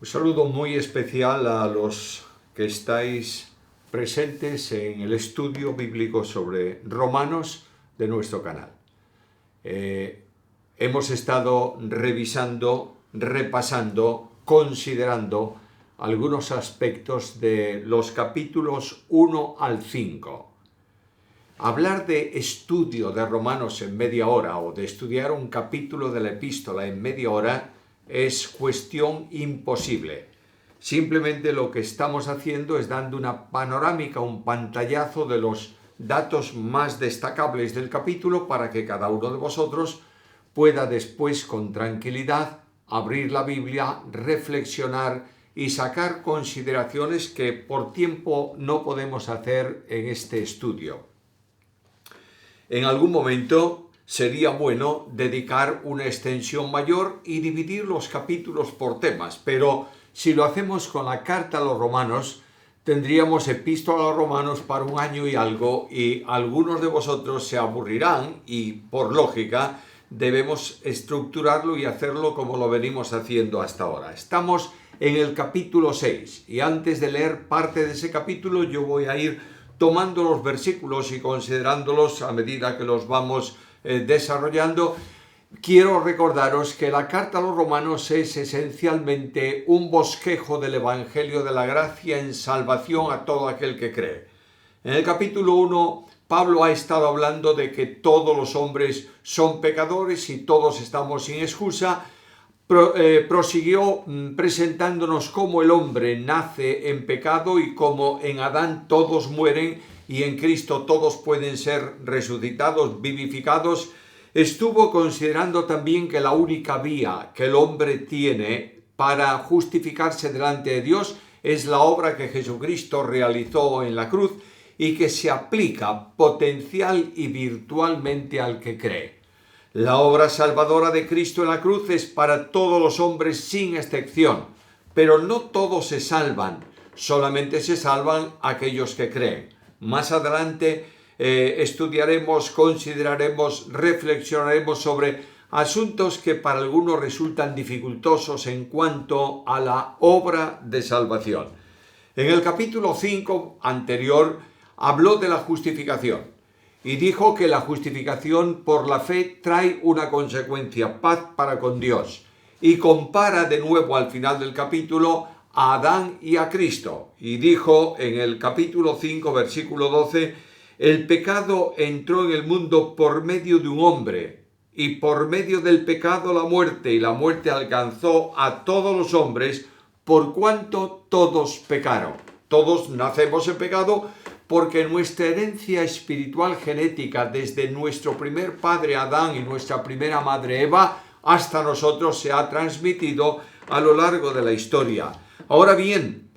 Un saludo muy especial a los que estáis presentes en el estudio bíblico sobre Romanos de nuestro canal. Hemos estado revisando, repasando, considerando algunos aspectos de los capítulos 1 al 5. Hablar de estudio de Romanos en media hora o de estudiar un capítulo de la epístola en media hora es cuestión imposible. Simplemente lo que estamos haciendo es dando una panorámica, un pantallazo de los datos más destacables del capítulo para que cada uno de vosotros pueda después con tranquilidad abrir la Biblia, reflexionar y sacar consideraciones que por tiempo no podemos hacer en este estudio. En algún momento sería bueno dedicar una extensión mayor y dividir los capítulos por temas, pero si lo hacemos con la carta a los romanos, tendríamos epístola a los romanos para un año y algo y algunos de vosotros se aburrirán y, por lógica, debemos estructurarlo y hacerlo como lo venimos haciendo hasta ahora. Estamos en el capítulo 6 y antes de leer parte de ese capítulo yo voy a ir tomando los versículos y considerándolos a medida que los vamos desarrollando. Quiero recordaros que la carta a los romanos es esencialmente un bosquejo del Evangelio de la gracia en salvación a todo aquel que cree. En el capítulo 1, Pablo ha estado hablando de que todos los hombres son pecadores y todos estamos sin excusa. Prosiguió presentándonos cómo el hombre nace en pecado y cómo en Adán todos mueren y en Cristo todos pueden ser resucitados, vivificados. Estuvo considerando también que la única vía que el hombre tiene para justificarse delante de Dios es la obra que Jesucristo realizó en la cruz y que se aplica potencial y virtualmente al que cree. La obra salvadora de Cristo en la cruz es para todos los hombres sin excepción, pero no todos se salvan, solamente se salvan aquellos que creen. Más adelante estudiaremos, consideraremos, reflexionaremos sobre asuntos que para algunos resultan dificultosos en cuanto a la obra de salvación. En el capítulo 5 anterior habló de la justificación. Y dijo que la justificación por la fe trae una consecuencia, paz para con Dios. Y compara de nuevo al final del capítulo a Adán y a Cristo. Y dijo en el capítulo 5, versículo 12, el pecado entró en el mundo por medio de un hombre, y por medio del pecado la muerte, y la muerte alcanzó a todos los hombres, por cuanto todos pecaron. Todos nacemos en pecado, porque nuestra herencia espiritual genética desde nuestro primer padre Adán y nuestra primera madre Eva hasta nosotros se ha transmitido a lo largo de la historia. Ahora bien,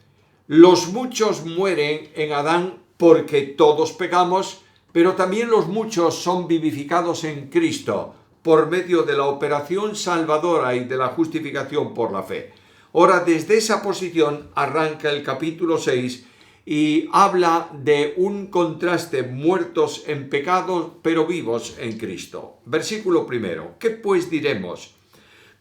los muchos mueren en Adán porque todos pecamos, pero también los muchos son vivificados en Cristo por medio de la operación salvadora y de la justificación por la fe. Ahora, desde esa posición arranca el capítulo 6 y habla de un contraste, muertos en pecado, pero vivos en Cristo. Versículo 1. ¿Qué pues diremos?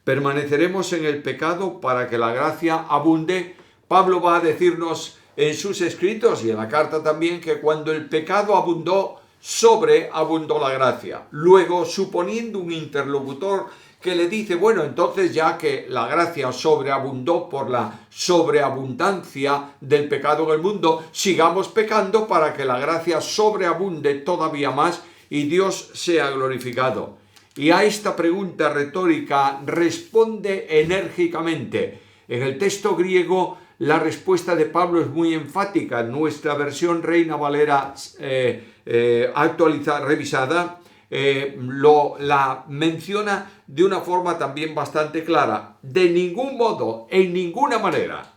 ¿Permaneceremos en el pecado para que la gracia abunde? Pablo va a decirnos en sus escritos y en la carta también que cuando el pecado abundó, sobreabundó la gracia. Luego, suponiendo un interlocutor que le dice, bueno, entonces ya que la gracia sobreabundó por la sobreabundancia del pecado en el mundo, sigamos pecando para que la gracia sobreabunde todavía más y Dios sea glorificado. Y a esta pregunta retórica responde enérgicamente. En el texto griego la respuesta de Pablo es muy enfática. En nuestra versión Reina Valera actualizada, revisada, la menciona de una forma también bastante clara. De ningún modo, en ninguna manera,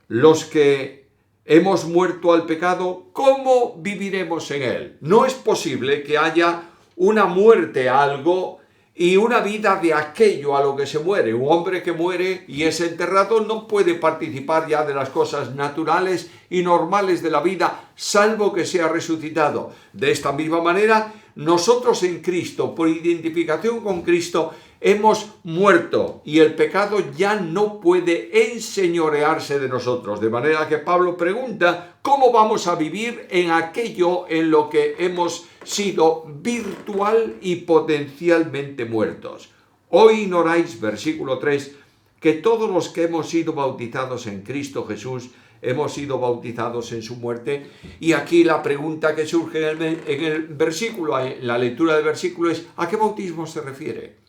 los que hemos muerto al pecado, ¿cómo viviremos en él? No es posible que haya una muerte a algo y una vida de aquello a lo que se muere. Un hombre que muere y es enterrado no puede participar ya de las cosas naturales y normales de la vida, salvo que sea resucitado. De esta misma manera, nosotros en Cristo, por identificación con Cristo, hemos muerto y el pecado ya no puede enseñorearse de nosotros. De manera que Pablo pregunta, ¿cómo vamos a vivir en aquello en lo que hemos sido virtual y potencialmente muertos? Hoy ignoráis, versículo 3, que todos los que hemos sido bautizados en Cristo Jesús hemos sido bautizados en su muerte. Y aquí la pregunta que surge en el versículo, en la lectura del versículo, es ¿a qué bautismo se refiere?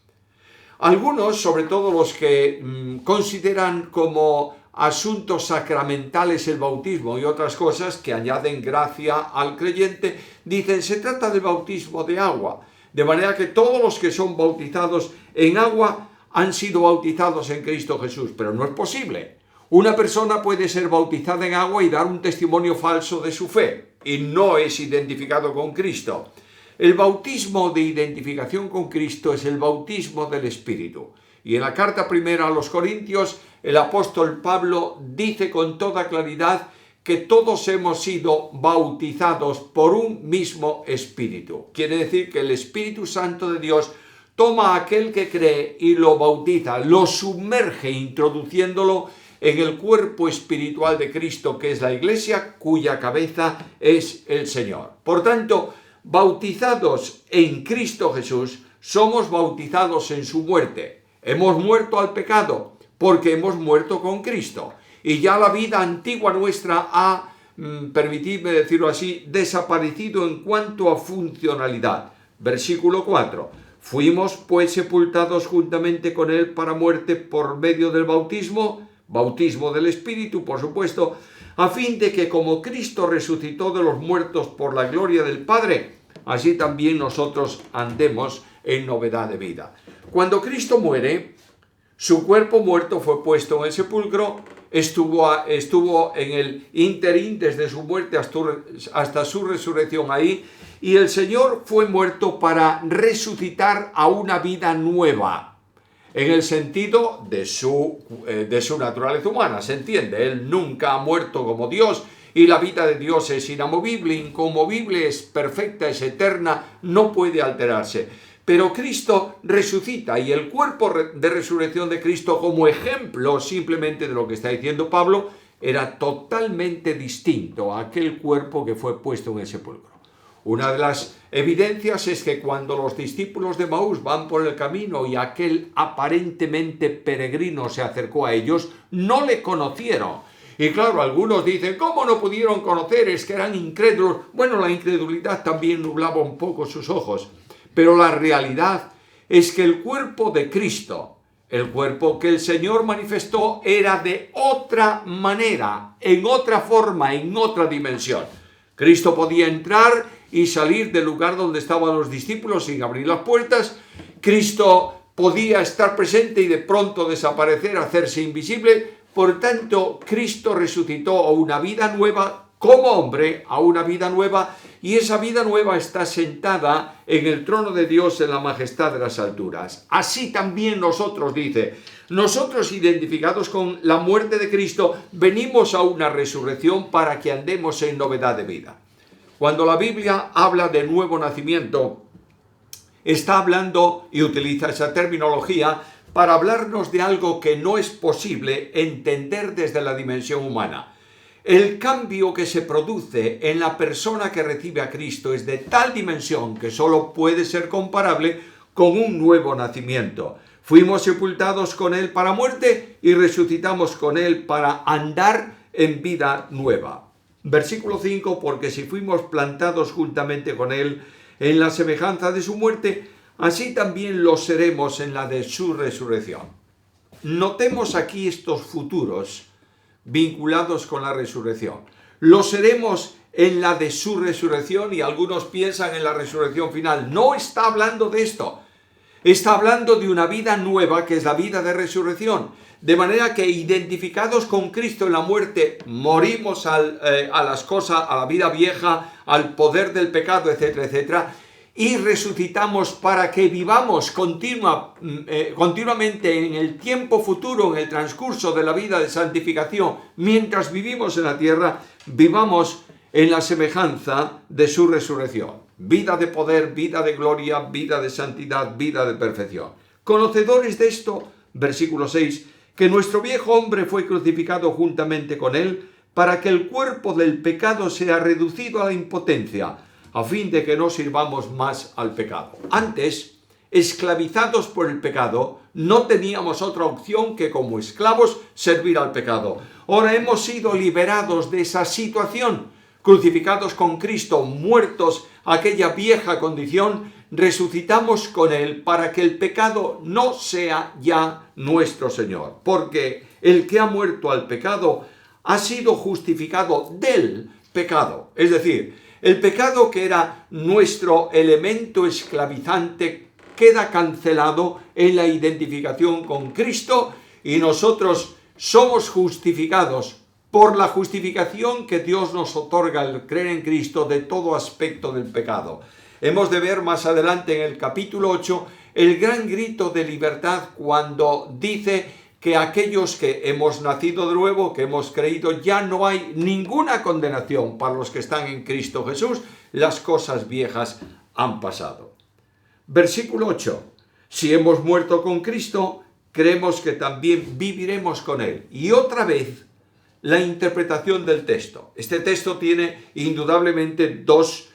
Algunos, sobre todo los que consideran como asuntos sacramentales el bautismo y otras cosas que añaden gracia al creyente, dicen se trata del bautismo de agua. De manera que todos los que son bautizados en agua han sido bautizados en Cristo Jesús, pero no es posible. Una persona puede ser bautizada en agua y dar un testimonio falso de su fe y no es identificado con Cristo. El bautismo de identificación con Cristo es el bautismo del Espíritu. Y en la carta primera a los Corintios, el apóstol Pablo dice con toda claridad que todos hemos sido bautizados por un mismo Espíritu. Quiere decir que el Espíritu Santo de Dios toma a aquel que cree y lo bautiza, lo sumerge introduciéndolo en el cuerpo espiritual de Cristo, que es la Iglesia, cuya cabeza es el Señor. Por tanto, bautizados en Cristo Jesús, somos bautizados en su muerte. Hemos muerto al pecado porque hemos muerto con Cristo. Y ya la vida antigua nuestra ha, permitidme decirlo así, desaparecido en cuanto a funcionalidad. Versículo 4. Fuimos pues sepultados juntamente con él para muerte por medio del bautismo del Espíritu, por supuesto, a fin de que como Cristo resucitó de los muertos por la gloria del Padre, así también nosotros andemos en novedad de vida. Cuando Cristo su cuerpo muerto fue puesto en el sepulcro, estuvo en el ínterin desde su muerte hasta su resurrección ahí, y el Señor fue muerto para resucitar a una vida nueva, en el sentido de su naturaleza humana, se entiende. Él nunca ha muerto como Dios y la vida de Dios es inamovible, inconmovible, es perfecta, es eterna, no puede alterarse. Pero Cristo resucita y el cuerpo de resurrección de Cristo, como ejemplo simplemente de lo que está diciendo Pablo, era totalmente distinto a aquel cuerpo que fue puesto en el sepulcro. Una de las evidencias es que cuando los discípulos de Maús van por el camino y aquel aparentemente peregrino se acercó a ellos, no le conocieron. Y claro, algunos dicen, ¿cómo no pudieron conocer? Es que eran incrédulos. Bueno, la incredulidad también nublaba un poco sus ojos. Pero la realidad es que el cuerpo de Cristo, el cuerpo que el Señor manifestó, era de otra manera, en otra forma, en otra dimensión. Cristo podía entrar y salir del lugar donde estaban los discípulos sin abrir las puertas. Cristo podía estar presente y de pronto desaparecer, hacerse invisible. Por tanto, Cristo resucitó a una vida nueva como hombre, a una vida nueva, y esa vida nueva está sentada en el trono de Dios en la majestad de las alturas. Así también nosotros, dice, nosotros identificados con la muerte de Cristo, venimos a una resurrección para que andemos en novedad de vida. Cuando la Biblia habla de nuevo nacimiento, está hablando y utiliza esa terminología para hablarnos de algo que no es posible entender desde la dimensión humana. El cambio que se produce en la persona que recibe a Cristo es de tal dimensión que solo puede ser comparable con un nuevo nacimiento. Fuimos sepultados con él para muerte y resucitamos con él para andar en vida nueva. Versículo 5, porque si fuimos plantados juntamente con él en la semejanza de su muerte, así también lo seremos en la de su resurrección. Notemos aquí estos futuros vinculados con la resurrección. Lo seremos en la de su resurrección y algunos piensan en la resurrección final. No está hablando de esto. Está hablando de una vida nueva que es la vida de resurrección. De manera que identificados con Cristo en la muerte, morimos a las cosas, a la vida vieja, al poder del pecado, etcétera, etcétera, y resucitamos para que vivamos continuamente en el tiempo futuro, en el transcurso de la vida de santificación, mientras vivimos en la tierra, vivamos en la semejanza de su resurrección. Vida de poder, vida de gloria, vida de santidad, vida de perfección. Conocedores de esto, versículo 6, que nuestro viejo hombre fue crucificado juntamente con él, para que el cuerpo del pecado sea reducido a la impotencia, a fin de que no sirvamos más al pecado. Antes, esclavizados por el pecado, no teníamos otra opción que como esclavos servir al pecado. Ahora hemos sido liberados de esa situación, crucificados con Cristo, muertos a aquella vieja condición, resucitamos con Él para que el pecado no sea ya nuestro Señor. Porque el que ha muerto al pecado ha sido justificado del pecado. Es decir, el pecado que era nuestro elemento esclavizante queda cancelado en la identificación con Cristo y nosotros somos justificados por la justificación que Dios nos otorga al creer en Cristo de todo aspecto del pecado. Hemos de ver más adelante en el capítulo 8 el gran grito de libertad cuando dice que aquellos que hemos nacido de nuevo, que hemos creído, ya no hay ninguna condenación para los que están en Cristo Jesús, las cosas viejas han pasado. Versículo 8. Si hemos muerto con Cristo, creemos que también viviremos con Él. Y otra vez, la interpretación del texto. Este texto tiene indudablemente dos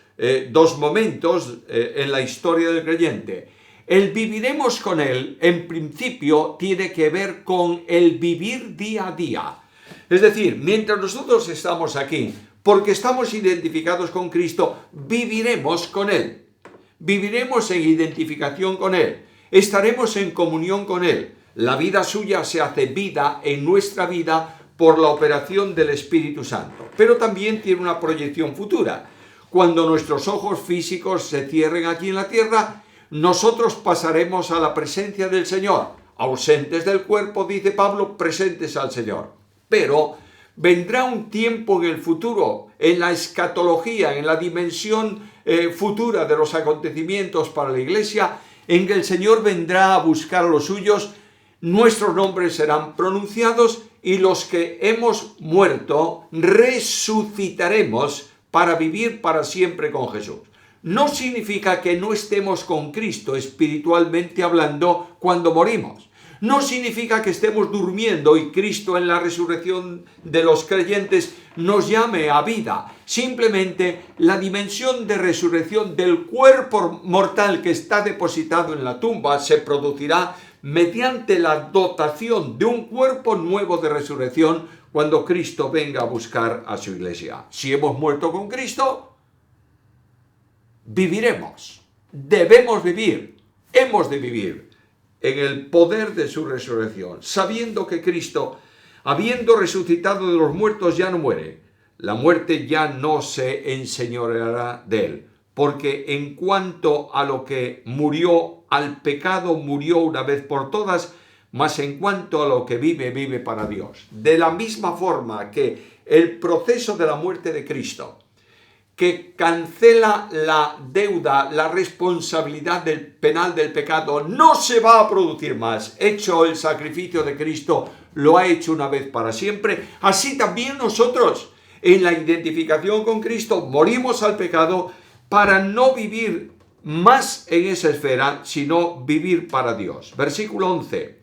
momentos en la historia del creyente. El viviremos con Él, en principio, tiene que ver con el vivir día a día. Es decir, mientras nosotros estamos aquí, porque estamos identificados con Cristo, viviremos con Él. Viviremos en identificación con Él. Estaremos en comunión con Él. La vida suya se hace vida en nuestra vida por la operación del Espíritu Santo. Pero también tiene una proyección futura. Cuando nuestros ojos físicos se cierren aquí en la tierra, nosotros pasaremos a la presencia del Señor. Ausentes del cuerpo, dice Pablo, presentes al Señor. Pero vendrá un tiempo en el futuro, en la escatología, en la dimensión futura de los acontecimientos para la Iglesia, en que el Señor vendrá a buscar a los suyos, nuestros nombres serán pronunciados y los que hemos muerto resucitaremos para vivir para siempre con Jesús. No significa que no estemos con Cristo espiritualmente hablando cuando morimos. No significa que estemos durmiendo y Cristo en la resurrección de los creyentes nos llame a vida. Simplemente la dimensión de resurrección del cuerpo mortal que está depositado en la tumba se producirá mediante la dotación de un cuerpo nuevo de resurrección cuando Cristo venga a buscar a su iglesia. Si hemos muerto con Cristo, viviremos. Debemos vivir. Hemos de vivir en el poder de su resurrección, sabiendo que Cristo, habiendo resucitado de los muertos, ya no muere. La muerte ya no se enseñoreará de él, porque en cuanto a lo que murió al pecado, murió una vez por todas, mas en cuanto a lo que vive, vive para Dios. De la misma forma que el proceso de la muerte de Cristo, que cancela la deuda, la responsabilidad del penal del pecado, no se va a producir más. Hecho el sacrificio de Cristo, lo ha hecho una vez para siempre. Así también nosotros, en la identificación con Cristo, morimos al pecado para no vivir más en esa esfera, sino vivir para Dios. Versículo 11.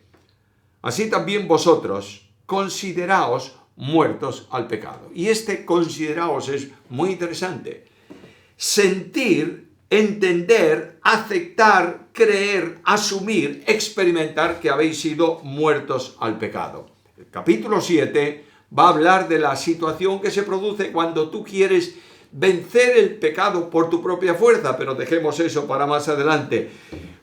Así también vosotros, consideraos muertos al pecado. Y este consideraos es muy interesante. Sentir, entender, aceptar, creer, asumir, experimentar que habéis sido muertos al pecado. El capítulo 7 va a hablar de la situación que se produce cuando tú quieres vencer el pecado por tu propia fuerza, pero dejemos eso para más adelante.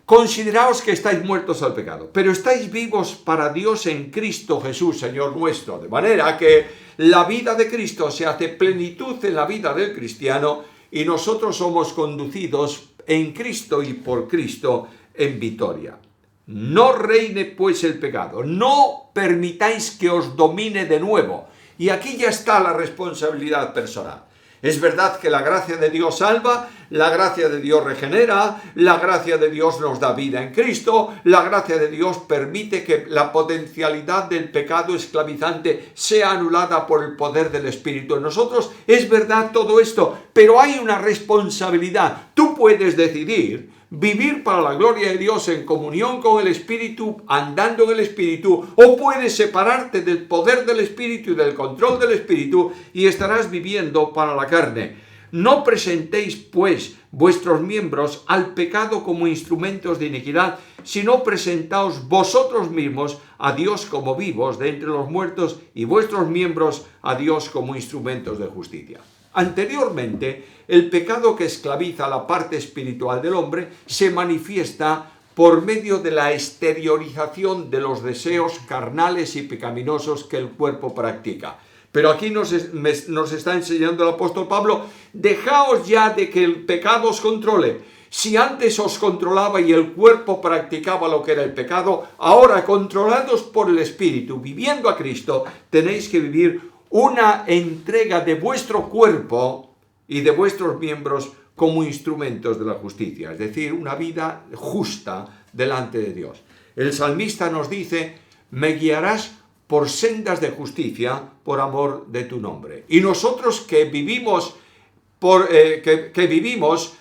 Consideraos que estáis muertos al pecado, pero estáis vivos para Dios en Cristo Jesús, Señor nuestro. De manera que la vida de Cristo se hace plenitud en la vida del cristiano y nosotros somos conducidos en Cristo y por Cristo en victoria. No reine pues el pecado, no permitáis que os domine de nuevo. Y aquí ya está la responsabilidad personal. Es verdad que la gracia de Dios salva, la gracia de Dios regenera, la gracia de Dios nos da vida en Cristo, la gracia de Dios permite que la potencialidad del pecado esclavizante sea anulada por el poder del Espíritu en nosotros. Es verdad todo esto, pero hay una responsabilidad. Tú puedes decidir vivir para la gloria de Dios en comunión con el Espíritu, andando en el Espíritu, o puedes separarte del poder del Espíritu y del control del Espíritu y estarás viviendo para la carne. No presentéis, pues, vuestros miembros al pecado como instrumentos de iniquidad, sino presentaos vosotros mismos a Dios como vivos de entre los muertos y vuestros miembros a Dios como instrumentos de justicia. Anteriormente, el pecado que esclaviza la parte espiritual del hombre se manifiesta por medio de la exteriorización de los deseos carnales y pecaminosos que el cuerpo practica. Pero aquí nos está enseñando el apóstol Pablo, dejaos ya de que el pecado os controle. Si antes os controlaba y el cuerpo practicaba lo que era el pecado, ahora controlados por el Espíritu, viviendo a Cristo, tenéis que vivir una entrega de vuestro cuerpo y de vuestros miembros como instrumentos de la justicia, es decir, una vida justa delante de Dios. El salmista nos dice, me guiarás por sendas de justicia, por amor de tu nombre. Y nosotros que vivimos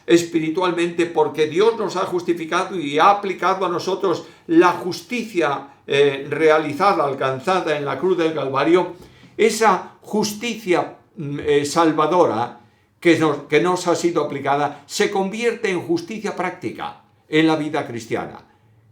espiritualmente porque Dios nos ha justificado y ha aplicado a nosotros la justicia realizada, alcanzada en la cruz del Calvario, esa justicia salvadora que nos ha sido aplicada se convierte en justicia práctica en la vida cristiana.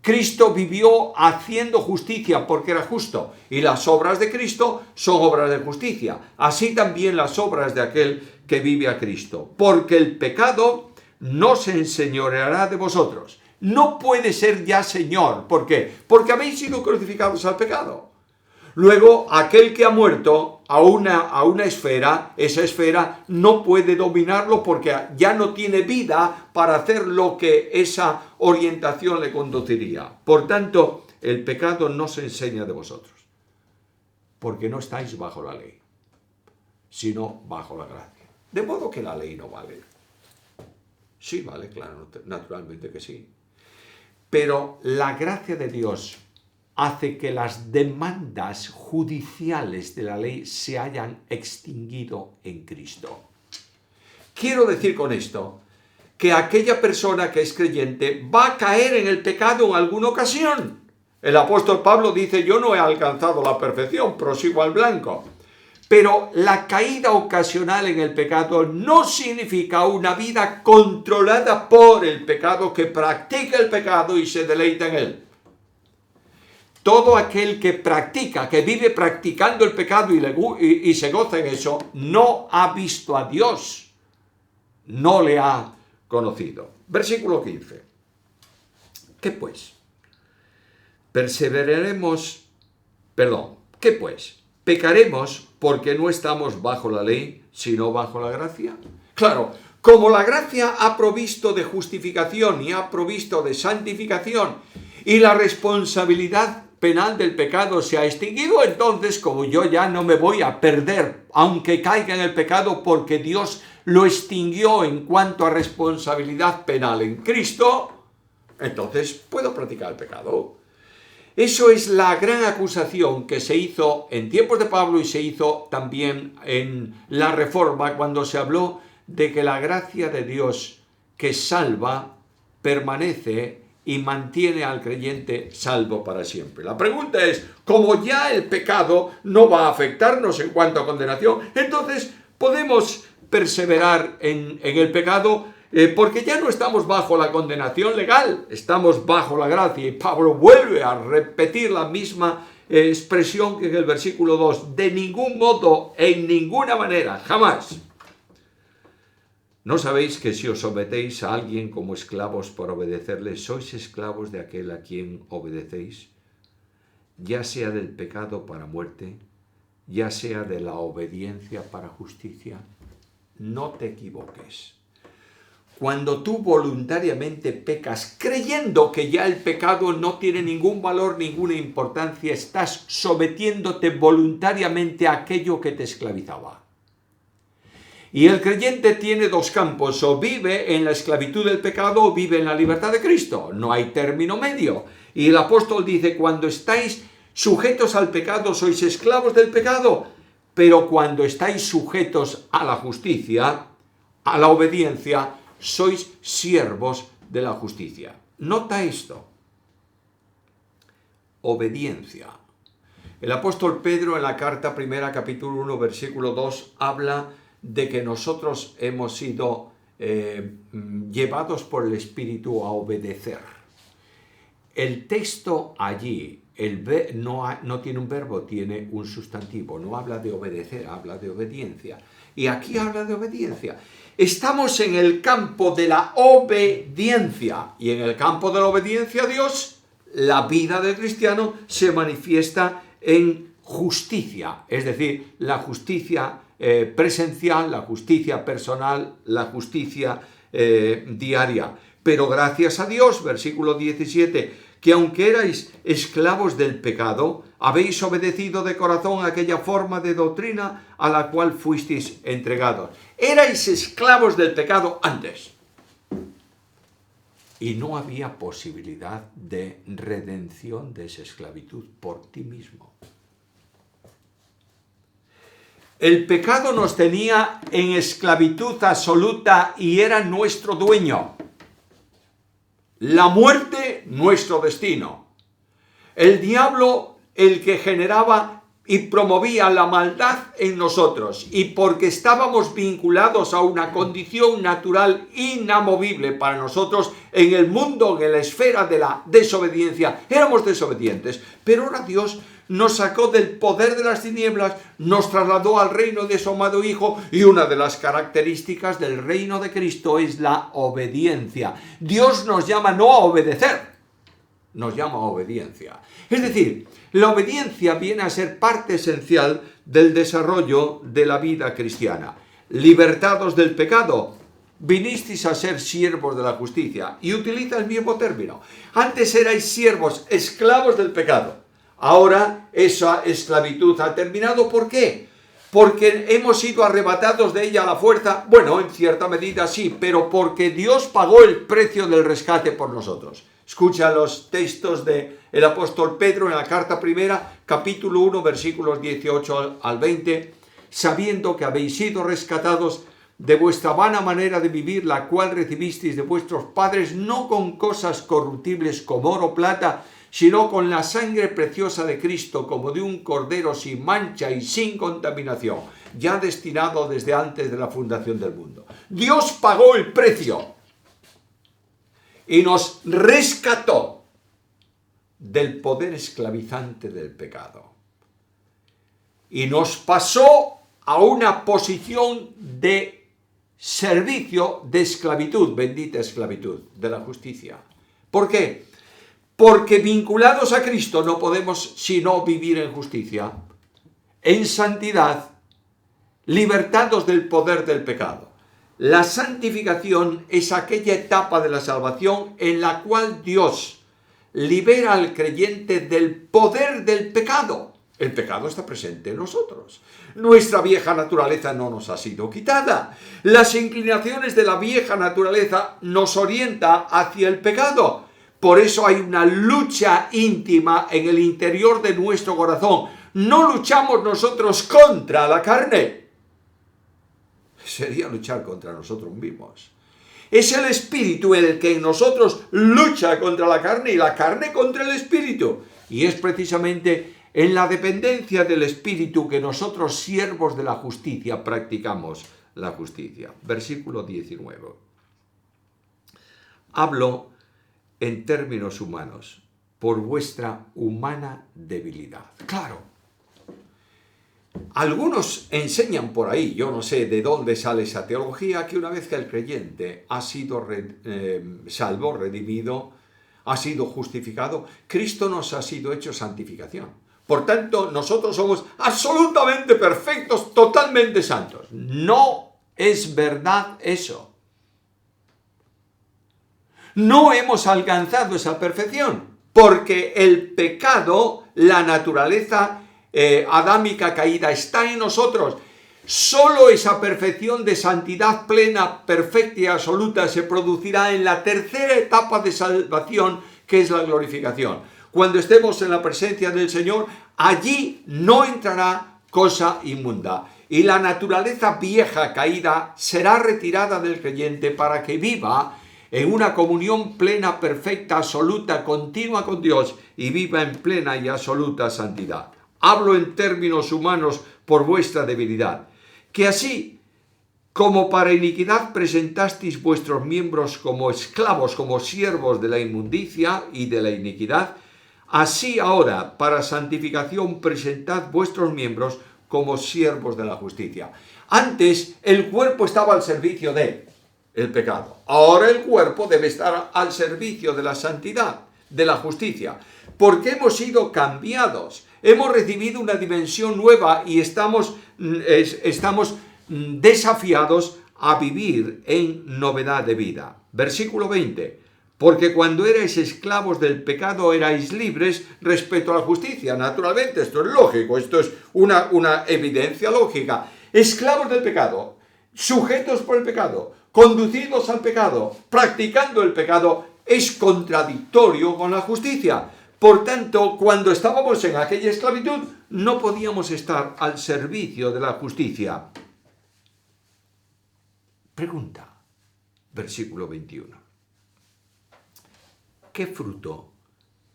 Cristo vivió haciendo justicia porque era justo, y las obras de Cristo son obras de justicia. Así también las obras de aquel que vive a Cristo. Porque el pecado no se enseñoreará de vosotros. No puede ser ya Señor. ¿Por qué? Porque habéis sido crucificados al pecado. Luego, aquel que ha muerto a una esfera, esa esfera no puede dominarlo porque ya no tiene vida para hacer lo que esa orientación le conduciría. Por tanto, el pecado no se enseña de vosotros, porque no estáis bajo la ley, sino bajo la gracia. De modo que la ley no vale. Sí vale, claro, naturalmente que sí. Pero la gracia de Dios hace que las demandas judiciales de la ley se hayan extinguido en Cristo. Quiero decir con esto que aquella persona que es creyente va a caer en el pecado en alguna ocasión. El apóstol Pablo dice, yo no he alcanzado la perfección, prosigo al blanco. Pero la caída ocasional en el pecado no significa una vida controlada por el pecado que practica el pecado y se deleita en él. Todo aquel que practica, que vive practicando el pecado y se goza en eso, no ha visto a Dios, no le ha conocido. Versículo 15. ¿Qué pues? ¿Qué pues? ¿Pecaremos porque no estamos bajo la ley, sino bajo la gracia? Claro, como la gracia ha provisto de justificación y ha provisto de santificación, y la responsabilidad penal del pecado se ha extinguido, entonces como yo ya no me voy a perder, aunque caiga en el pecado, porque Dios lo extinguió en cuanto a responsabilidad penal en Cristo, entonces puedo practicar el pecado. Eso es la gran acusación que se hizo en tiempos de Pablo y se hizo también en la Reforma, cuando se habló de que la gracia de Dios que salva permanece y mantiene al creyente salvo para siempre. La pregunta es, como ya el pecado no va a afectarnos en cuanto a condenación, entonces podemos perseverar en el pecado porque ya no estamos bajo la condenación legal, estamos bajo la gracia. Y Pablo vuelve a repetir la misma expresión que en el versículo 2, de ningún modo, en ninguna manera, jamás. ¿No sabéis que si os sometéis a alguien como esclavos por obedecerle, sois esclavos de aquel a quien obedecéis? Ya sea del pecado para muerte, ya sea de la obediencia para justicia. No te equivoques. Cuando tú voluntariamente pecas, creyendo que ya el pecado no tiene ningún valor, ninguna importancia, estás sometiéndote voluntariamente a aquello que te esclavizaba. Y el creyente tiene dos campos, o vive en la esclavitud del pecado o vive en la libertad de Cristo. No hay término medio. Y el apóstol dice, cuando estáis sujetos al pecado, sois esclavos del pecado, pero cuando estáis sujetos a la justicia, a la obediencia, sois siervos de la justicia. Nota esto. Obediencia. El apóstol Pedro en la carta primera, capítulo 1, versículo 2, habla de que nosotros hemos sido llevados por el Espíritu a obedecer. El texto allí no tiene un verbo, tiene un sustantivo. No habla de obedecer, habla de obediencia. Y aquí habla de obediencia. Estamos en el campo de la obediencia. Y en el campo de la obediencia a Dios, la vida del cristiano se manifiesta en justicia. Es decir, la justicia presencial, la justicia personal, la justicia diaria. Pero gracias a Dios, versículo 17, que aunque erais esclavos del pecado, habéis obedecido de corazón a aquella forma de doctrina a la cual fuisteis entregados. Erais esclavos del pecado antes. Y no había posibilidad de redención de esa esclavitud por ti mismo. El pecado nos tenía en esclavitud absoluta y era nuestro dueño. La muerte, nuestro destino. El diablo, el que generaba y promovía la maldad en nosotros. Y porque estábamos vinculados a una condición natural inamovible para nosotros en el mundo, en la esfera de la desobediencia, éramos desobedientes. Pero ahora Dios nos sacó del poder de las tinieblas, nos trasladó al reino de su amado Hijo, y una de las características del reino de Cristo es la obediencia. Dios nos llama no a obedecer, nos llama a obediencia. Es decir, la obediencia viene a ser parte esencial del desarrollo de la vida cristiana. Libertados del pecado, vinisteis a ser siervos de la justicia. Y utiliza el mismo término. Antes erais siervos, esclavos del pecado. Ahora esa esclavitud ha terminado. ¿Por qué? Porque hemos sido arrebatados de ella a la fuerza. Bueno, en cierta medida sí, pero porque Dios pagó el precio del rescate por nosotros. Escucha los textos del apóstol Pedro en la carta primera, capítulo 1, versículos 18 al 20. Sabiendo que habéis sido rescatados de vuestra vana manera de vivir, la cual recibisteis de vuestros padres, no con cosas corruptibles como oro o plata, sino con la sangre preciosa de Cristo, como de un cordero sin mancha y sin contaminación, ya destinado desde antes de la fundación del mundo. Dios pagó el precio y nos rescató del poder esclavizante del pecado. Y nos pasó a una posición de servicio de esclavitud, bendita esclavitud, de la justicia. ¿Por qué? Porque vinculados a Cristo no podemos sino vivir en justicia, en santidad, libertados del poder del pecado. La santificación es aquella etapa de la salvación en la cual Dios libera al creyente del poder del pecado. El pecado está presente en nosotros. Nuestra vieja naturaleza no nos ha sido quitada. Las inclinaciones de la vieja naturaleza nos orientan hacia el pecado. Por eso hay una lucha íntima en el interior de nuestro corazón. No luchamos nosotros contra la carne. Sería luchar contra nosotros mismos. Es el Espíritu el que en nosotros lucha contra la carne y la carne contra el Espíritu. Y es precisamente en la dependencia del Espíritu que nosotros, siervos de la justicia, practicamos la justicia. Versículo 19. Hablo en términos humanos, por vuestra humana debilidad. Claro, algunos enseñan por ahí, yo no sé de dónde sale esa teología, que una vez que el creyente ha sido salvo, redimido, ha sido justificado, Cristo nos ha sido hecho santificación. Por tanto, nosotros somos absolutamente perfectos, totalmente santos. No es verdad eso. No hemos alcanzado esa perfección, porque el pecado, la naturaleza adámica caída está en nosotros. Solo esa perfección de santidad plena, perfecta y absoluta se producirá en la tercera etapa de salvación, que es la glorificación. Cuando estemos en la presencia del Señor, allí no entrará cosa inmunda. Y la naturaleza vieja caída será retirada del creyente para que viva en una comunión plena, perfecta, absoluta, continua con Dios y viva en plena y absoluta santidad. Hablo en términos humanos por vuestra debilidad. Que así como para iniquidad presentasteis vuestros miembros como esclavos, como siervos de la inmundicia y de la iniquidad, así ahora para santificación presentad vuestros miembros como siervos de la justicia. Antes el cuerpo estaba al servicio de el pecado. Ahora el cuerpo debe estar al servicio de la santidad, de la justicia, porque hemos sido cambiados. Hemos recibido una dimensión nueva y estamos desafiados a vivir en novedad de vida. Versículo 20. Porque cuando erais esclavos del pecado erais libres respecto a la justicia. Naturalmente, esto es lógico, esto es una evidencia lógica. Esclavos del pecado, sujetos por el pecado, conducidos al pecado, practicando el pecado, es contradictorio con la justicia. Por tanto, cuando estábamos en aquella esclavitud, no podíamos estar al servicio de la justicia. Pregunta, versículo 21. ¿Qué fruto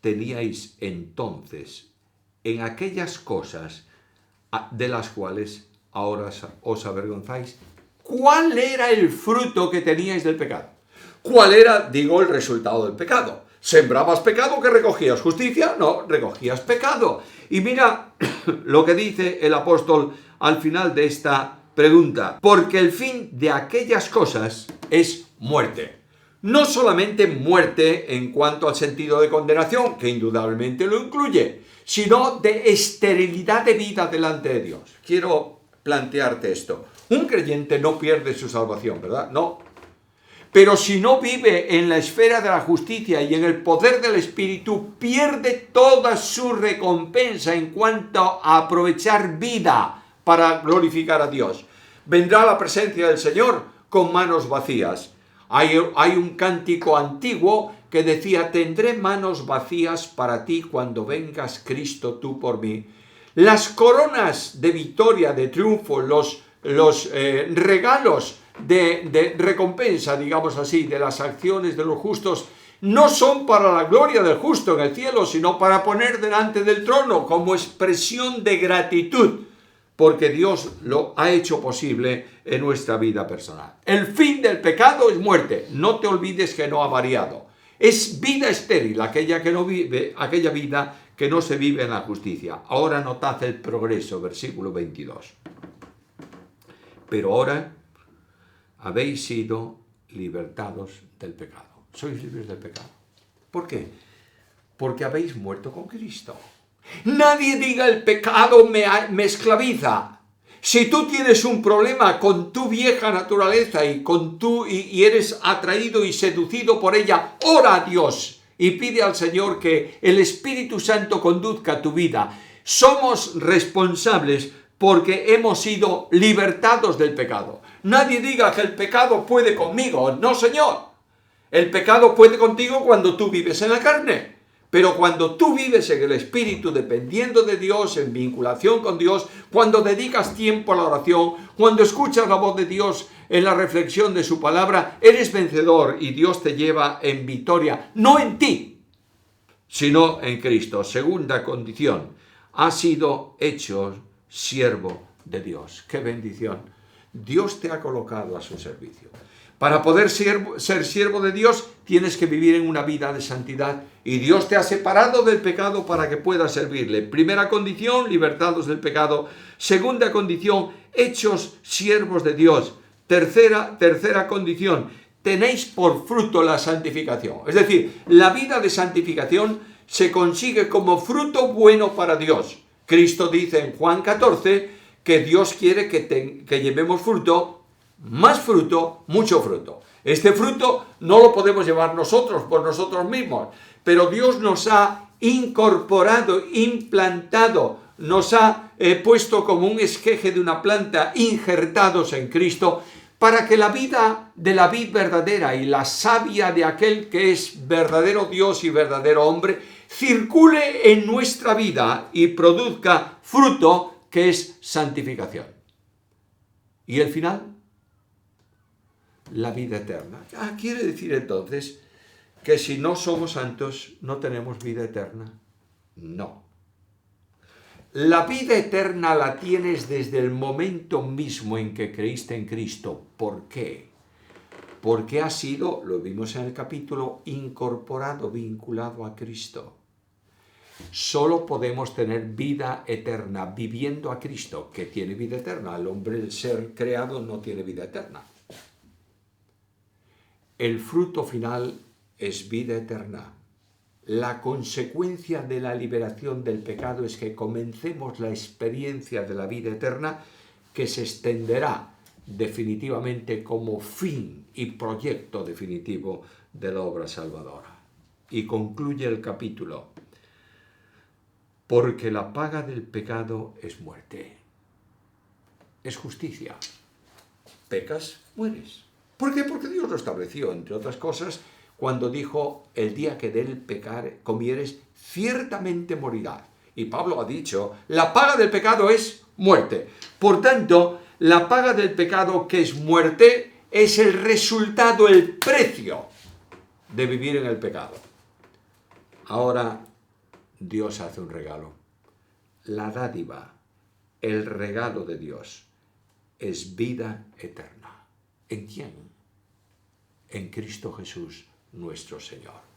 teníais entonces en aquellas cosas de las cuales ahora os avergonzáis? ¿Cuál era el fruto que teníais del pecado? ¿Cuál era, digo, el resultado del pecado? ¿Sembrabas pecado? ¿Que recogías justicia? No, recogías pecado. Y mira lo que dice el apóstol al final de esta pregunta. Porque el fin de aquellas cosas es muerte. No solamente muerte en cuanto al sentido de condenación, que indudablemente lo incluye, sino de esterilidad de vida delante de Dios. Quiero plantearte esto. Un creyente no pierde su salvación, ¿verdad? No. Pero si no vive en la esfera de la justicia y en el poder del Espíritu, pierde toda su recompensa en cuanto a aprovechar vida para glorificar a Dios. Vendrá a la presencia del Señor con manos vacías. Hay un cántico antiguo que decía: tendré manos vacías para ti cuando vengas, Cristo, tú por mí. Las coronas de victoria, de triunfo, los regalos de recompensa, digamos así, de las acciones de los justos, no son para la gloria del justo en el cielo, sino para poner delante del trono como expresión de gratitud, porque Dios lo ha hecho posible en nuestra vida personal. El fin del pecado es muerte. No te olvides que no ha variado. Es vida estéril, aquella vida que no se vive en la justicia. Ahora notad el progreso, versículo 22. Pero ahora habéis sido libertados del pecado. Sois libres del pecado. ¿Por qué? Porque habéis muerto con Cristo. Nadie diga el pecado me esclaviza. Si tú tienes un problema con tu vieja naturaleza y eres atraído y seducido por ella, ora a Dios y pide al Señor que el Espíritu Santo conduzca tu vida. Somos responsables porque hemos sido libertados del pecado. Nadie diga que el pecado puede conmigo. No, Señor. El pecado puede contigo cuando tú vives en la carne. Pero cuando tú vives en el Espíritu, dependiendo de Dios, en vinculación con Dios, cuando dedicas tiempo a la oración, cuando escuchas la voz de Dios en la reflexión de su palabra, eres vencedor y Dios te lleva en victoria, no en ti, sino en Cristo. Segunda condición, has sido hecho siervo de Dios. ¡Qué bendición! Dios te ha colocado a su servicio. Para poder ser siervo de Dios, tienes que vivir en una vida de santidad. Y Dios te ha separado del pecado para que puedas servirle. Primera condición, libertados del pecado. Segunda condición, hechos siervos de Dios. Tercera condición, tenéis por fruto la santificación. Es decir, la vida de santificación se consigue como fruto bueno para Dios. Cristo dice en Juan 14 que Dios quiere que llevemos fruto, más fruto, mucho fruto. Este fruto no lo podemos llevar nosotros por nosotros mismos, pero Dios nos ha incorporado, implantado, nos ha puesto como un esqueje de una planta, injertados en Cristo, para que la vida de la vid verdadera y la savia de aquel que es verdadero Dios y verdadero hombre circule en nuestra vida y produzca fruto que es santificación. ¿Y el final? la vida eterna. ¿Quiere decir entonces que si no somos santos no tenemos vida eterna? No. La vida eterna la tienes desde el momento mismo en que creíste en Cristo. ¿Por qué? Porque has sido, lo vimos en el capítulo, incorporado, vinculado a Cristo. Solo podemos tener vida eterna viviendo a Cristo, que tiene vida eterna. El hombre, el ser creado, no tiene vida eterna. El fruto final es vida eterna. La consecuencia de la liberación del pecado es que comencemos la experiencia de la vida eterna, que se extenderá definitivamente como fin y proyecto definitivo de la obra salvadora. Y concluye el capítulo: porque la paga del pecado es muerte. Es justicia. Pecas, mueres. ¿Por qué? Porque Dios lo estableció, entre otras cosas, cuando dijo: el día que de él comieres, ciertamente morirás. Y Pablo ha dicho: la paga del pecado es muerte. Por tanto, la paga del pecado, que es muerte, es el resultado, el precio de vivir en el pecado. Ahora, Dios hace un regalo. La dádiva, el regalo de Dios, es vida eterna. ¿En quién? En Cristo Jesús, nuestro Señor.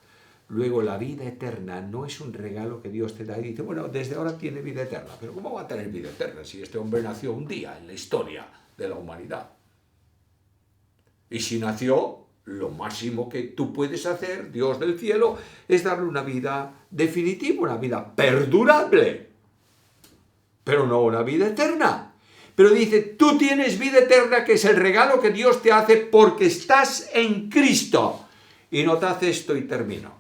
Luego, la vida eterna no es un regalo que Dios te da y dice: bueno, desde ahora tiene vida eterna. Pero ¿cómo va a tener vida eterna si este hombre nació un día en la historia de la humanidad? Y si nació, lo máximo que tú puedes hacer, Dios del cielo, es darle una vida definitiva, una vida perdurable, pero no una vida eterna. Pero dice: tú tienes vida eterna, que es el regalo que Dios te hace porque estás en Cristo. Y notad esto y termino.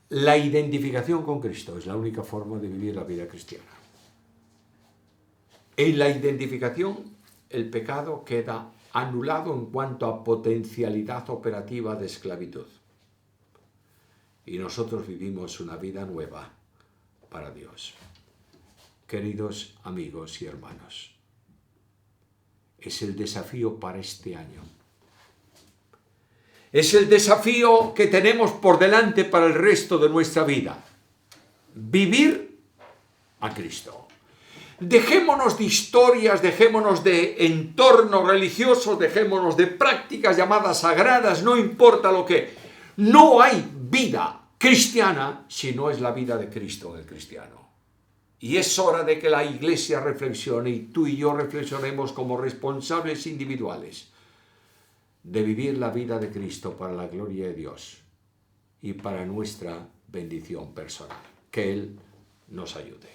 La identificación con Cristo es la única forma de vivir la vida cristiana. En la identificación, el pecado queda anulado en cuanto a potencialidad operativa de esclavitud. Y nosotros vivimos una vida nueva para Dios. Queridos amigos y hermanos, es el desafío para este año. Es el desafío que tenemos por delante para el resto de nuestra vida. Vivir a Cristo. Dejémonos de historias, dejémonos de entornos religiosos, dejémonos de prácticas llamadas sagradas, no importa lo que. No hay vida cristiana si no es la vida de Cristo en el cristiano. Y es hora de que la Iglesia reflexione y tú y yo reflexionemos como responsables individuales de vivir la vida de Cristo para la gloria de Dios y para nuestra bendición personal. Que Él nos ayude.